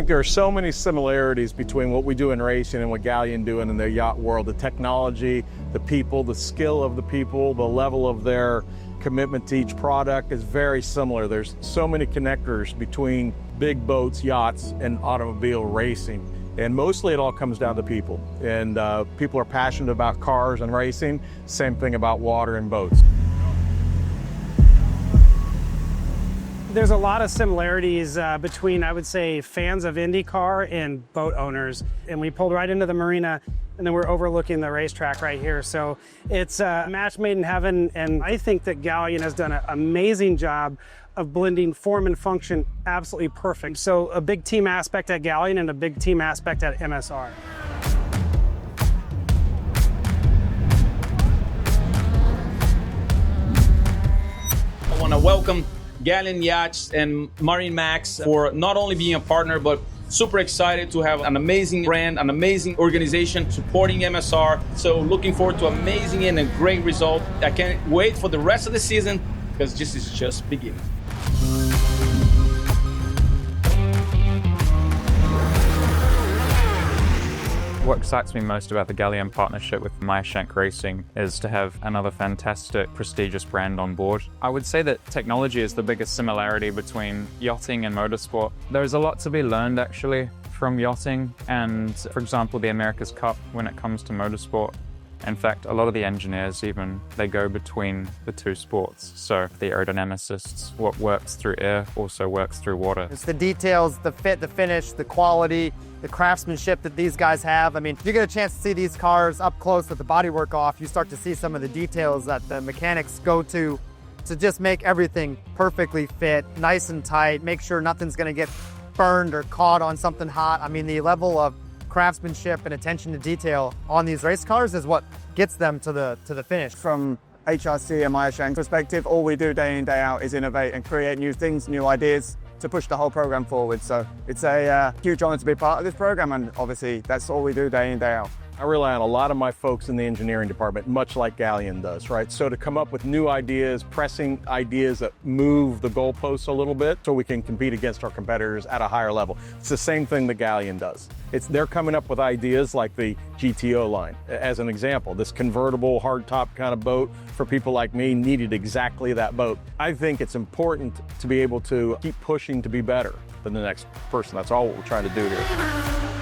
there are so many similarities between what we do in racing and what Galeon doing in the yacht world. The technology, the people, the skill of the people, the level of their commitment to each product is very similar. There's so many connectors between big boats, yachts, and automobile racing. And mostly it all comes down to people. And people are passionate about cars and racing. Same thing about water and boats. There's a lot of similarities between, I would say, fans of IndyCar and boat owners. And we pulled right into the marina, and then we're overlooking the racetrack right here. So it's a match made in heaven, and I think that Galeon has done an amazing job of blending form and function absolutely perfect. So a big team aspect at Galeon and a big team aspect at MSR. I want to welcome Galeon Yachts and MarineMax for not only being a partner, but super excited to have an amazing brand, an amazing organization supporting MSR. So looking forward to amazing and a great result. I can't wait for the rest of the season because this is just beginning. What excites me most about the Galeon partnership with Meyer Shank Racing is to have another fantastic, prestigious brand on board. I would say that technology is the biggest similarity between yachting and motorsport. There's a lot to be learned actually from yachting and, for example, the America's Cup when it comes to motorsport. In fact, a lot of the engineers even, they go between the two sports. So the aerodynamicists, what works through air also works through water. It's the details, the fit, the finish, the quality, the craftsmanship that these guys have. I mean, if you get a chance to see these cars up close with the bodywork off, you start to see some of the details that the mechanics go to just make everything perfectly fit, nice and tight, make sure nothing's gonna get burned or caught on something hot. I mean, the level of craftsmanship and attention to detail on these race cars is what gets them to the finish. From HRC and Meyer Shank's perspective, all we do day in, day out is innovate and create new things, new ideas to push the whole program forward. So it's a huge honor to be part of this program, and obviously that's all we do day in, day out. I rely on a lot of my folks in the engineering department, much like Galeon does, right? So to come up with new ideas, pressing ideas that move the goalposts a little bit so we can compete against our competitors at a higher level. It's the same thing that Galeon does. They're coming up with ideas like the GTO line. As an example, this convertible hardtop kind of boat for people like me needed exactly that boat. I think it's important to be able to keep pushing to be better than the next person. That's all what we're trying to do here.